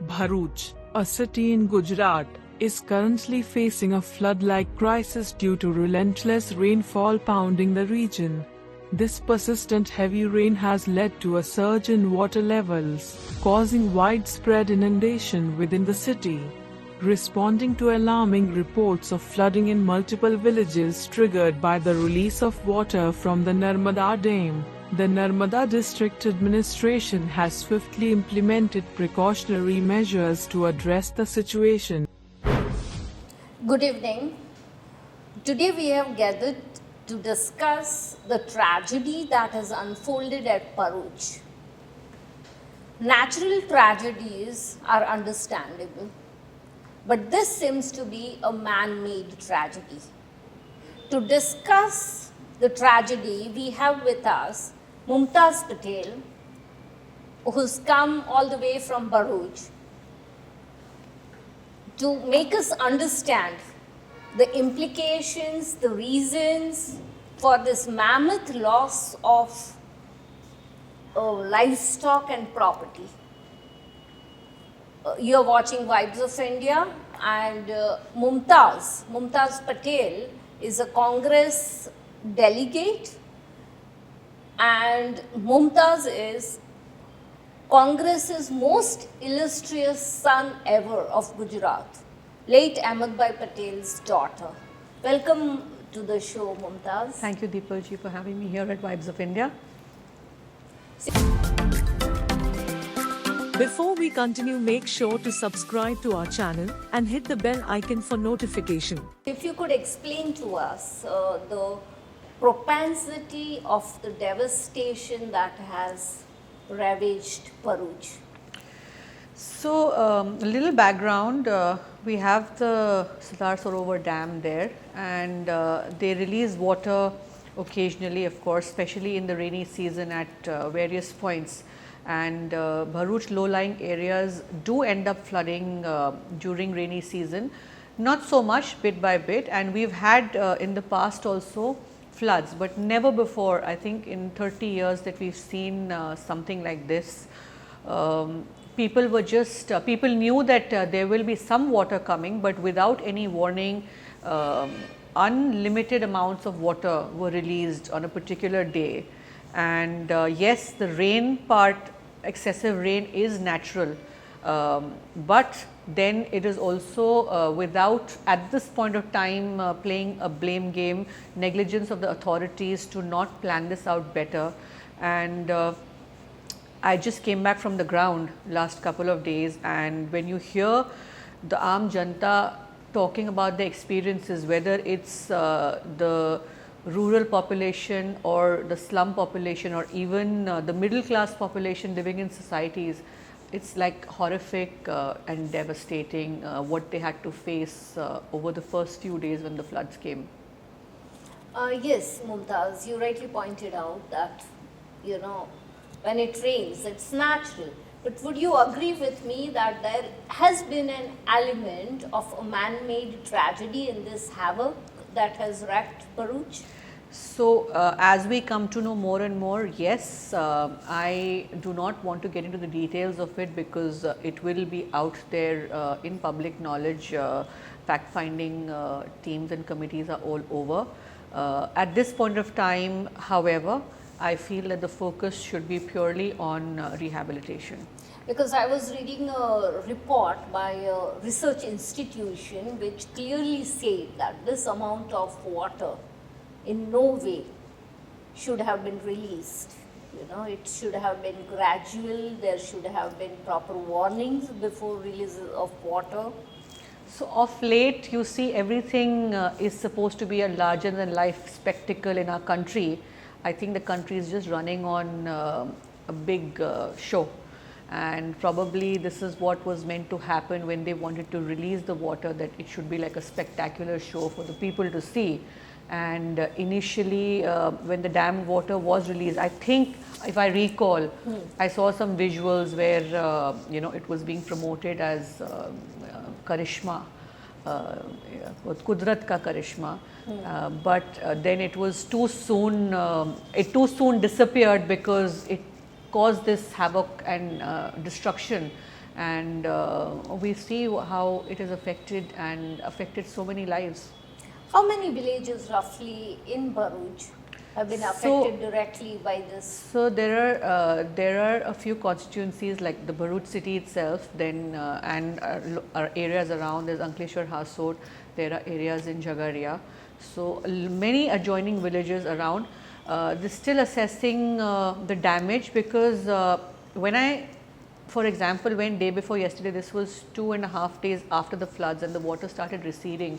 Bharuch, a city in Gujarat, is currently facing a flood-like crisis due to relentless rainfall pounding the region. This persistent heavy rain has led to a surge in water levels, causing widespread inundation within the city. Responding to alarming reports of flooding in multiple villages triggered by the release of water from the Narmada Dam, the Narmada District Administration has swiftly implemented precautionary measures to address the situation. Good evening. Today we have gathered to discuss the tragedy that has unfolded at Bharuch. Natural tragedies are understandable, but this seems to be a man-made tragedy. To discuss the tragedy, we have with us Mumtaz Patel, who's come all the way from Bharuch to make us understand the implications, the reasons for this mammoth loss of livestock and property. You're watching Vibes of India, and Mumtaz Patel is a Congress delegate, and Mumtaz is Congress's most illustrious son ever of Gujarat, late Ahmedbhai Patel's daughter. Welcome to the show, Mumtaz. Thank you, Deepal ji, for having me here at Vibes of India. Before we continue, make sure to subscribe to our channel and hit the bell icon for notification. If you could explain to us the propensity of the devastation that has ravaged Bharuch. So, a little background, we have the Sardar Sarovar Dam there, and they release water occasionally, of course, especially in the rainy season at various points. And Bharuch low-lying areas do end up flooding during rainy season, not so much, bit by bit, and we've had in the past also floods, but never before, I think in 30 years that we've seen something like this. People were just, people knew that there will be some water coming, but without any warning, unlimited amounts of water were released on a particular day. And yes, the rain part, excessive rain is natural, but then it is also without, at this point of time, playing a blame game, negligence of the authorities to not plan this out better. And I just came back from the ground last couple of days, and when you hear the Aam Janta talking about their experiences, whether it's the rural population or the slum population or even the middle class population living in societies, it's like horrific and devastating what they had to face over the first few days when the floods came. Yes, Mumtaz, you rightly pointed out that, when it rains, it's natural. But would you agree with me that there has been an element of a man-made tragedy in this havoc that has wrecked Bharuch? So, as we come to know more and more, yes, I do not want to get into the details of it because it will be out there in public knowledge. Fact-finding teams and committees are all over. At this point of time, however, I feel that the focus should be purely on rehabilitation. Because I was reading a report by a research institution which clearly said that this amount of water in no way should have been released. It should have been gradual, there should have been proper warnings before release of water. So, of late you see everything is supposed to be a larger than life spectacle in our country. I think the country is just running on a big show, and probably this is what was meant to happen when they wanted to release the water, that it should be like a spectacular show for the people to see. And initially when the dam water was released, I think if I recall, I saw some visuals where it was being promoted as karishma, Kudrat ka karishma, but then it was too soon, it too soon disappeared because it caused this havoc and destruction, and we see how it has affected so many lives. How many villages roughly in Bharuch have been affected directly by this? So there are a few constituencies like the Bharuch city itself, then and areas around. There's Ankleshwar Hasod. There are areas in Jagaria. So many adjoining villages around. They're still assessing the damage, because for example, when day before yesterday, this was 2.5 days after the floods and the water started receding.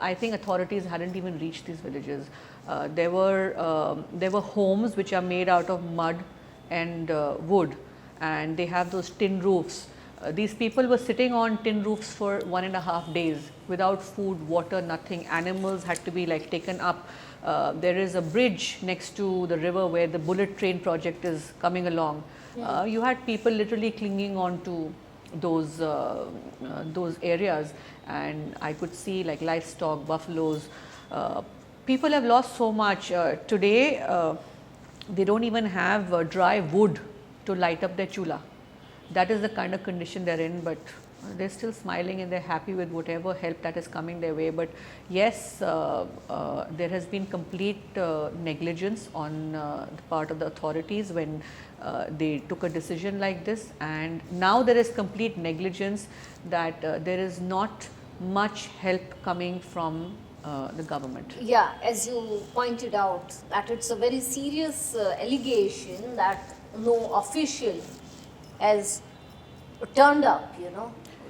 I think authorities hadn't even reached these villages. There were homes which are made out of mud and wood, and they have those tin roofs. These people were sitting on tin roofs for 1.5 days without food, water, nothing. Animals had to be like taken up. There is a bridge next to the river where the bullet train project is coming along. You had people literally clinging on to those areas, and I could see like livestock, buffaloes. People have lost so much. Today they don't even have dry wood to light up their chula. That is the kind of condition they're in, but they're still smiling and they're happy with whatever help that is coming their way. But yes, there has been complete negligence on the part of the authorities when they took a decision like this, and now there is complete negligence that there is not much help coming from the government. Yeah, as you pointed out, that it's a very serious allegation that no official has turned up,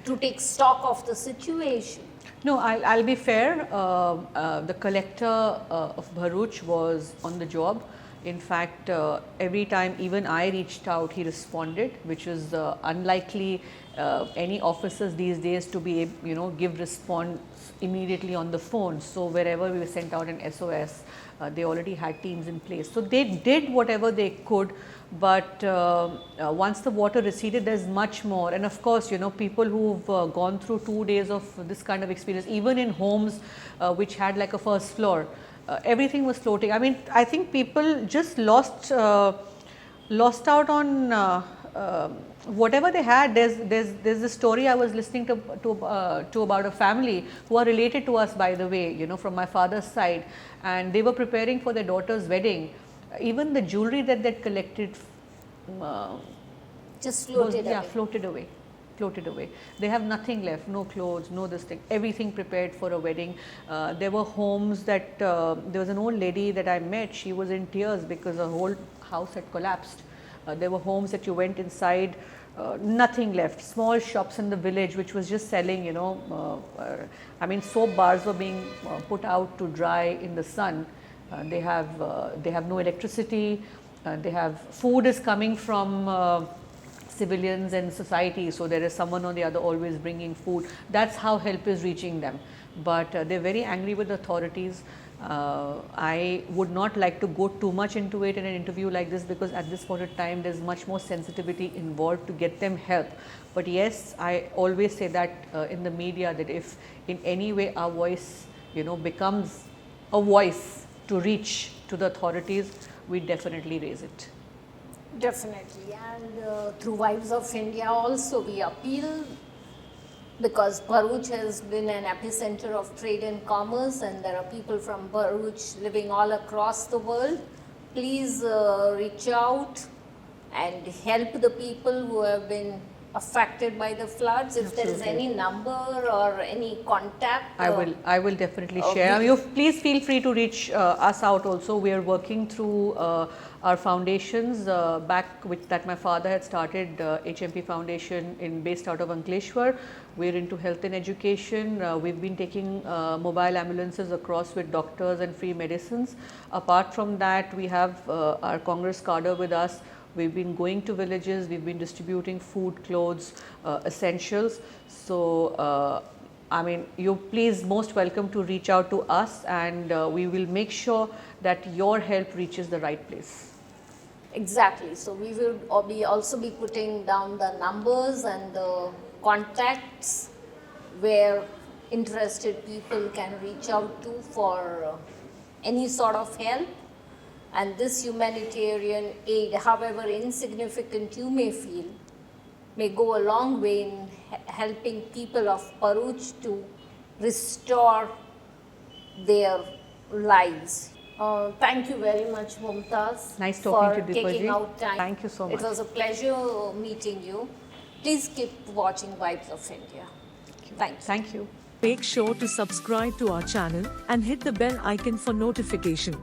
to take stock of the situation. No, I'll be fair. The collector of Bharuch was on the job. In fact, every time even I reached out, he responded, which is unlikely any officers these days to be, give response immediately on the phone. So wherever we sent out an SOS, they already had teams in place. So they did whatever they could, but once the water receded, there's much more. And of course, people who've gone through 2 days of this kind of experience, even in homes which had like a first floor, everything was floating. I mean, I think people just lost out on whatever they had. There's a story I was listening to about a family who are related to us, by the way, from my father's side, and they were preparing for their daughter's wedding. Even the jewelry that they collected just floated away. Yeah, floated away. They have nothing left, no clothes, no this thing, everything prepared for a wedding. There were homes that, there was an old lady that I met, she was in tears because her whole house had collapsed. There were homes that you went inside, nothing left, small shops in the village which was just selling, I mean, soap bars were being put out to dry in the sun. They have no electricity, they have food is coming from civilians and society, so there is someone on the other always bringing food. That's how help is reaching them. But they're very angry with the authorities. I would not like to go too much into it in an interview like this, because at this point of time there's much more sensitivity involved to get them help. But yes, I always say that in the media, that if in any way our voice becomes a voice to reach to the authorities, we definitely raise it. Definitely, and through Wives of India also we appeal, because Bharuch has been an epicenter of trade and commerce, and there are people from Bharuch living all across the world. Please reach out and help the people who have been affected by the floods. If there is any number or any contact, I will definitely share. You please feel free to reach us out also. We are working through our foundations that my father had started, HMP Foundation based out of Ankleshwar. We're into health and education. We've been taking mobile ambulances across with doctors and free medicines. Apart from that, we have our Congress cadre with us. We've been going to villages, we've been distributing food, clothes, essentials. So, I mean, you're please most welcome to reach out to us, and we will make sure that your help reaches the right place. Exactly. So we will also be putting down the numbers and the contacts where interested people can reach out to for any sort of help. And this humanitarian aid, however insignificant you may feel, may go a long way in helping people of Bharuch to restore their lives. Thank you very much, Mumtaz. Nice talking for to you, taking Deepal ji. out time. Thank you so much. It was a pleasure meeting you. Please keep watching Vibes of India. Thank you. Thank you. Make sure to subscribe to our channel and hit the bell icon for notification.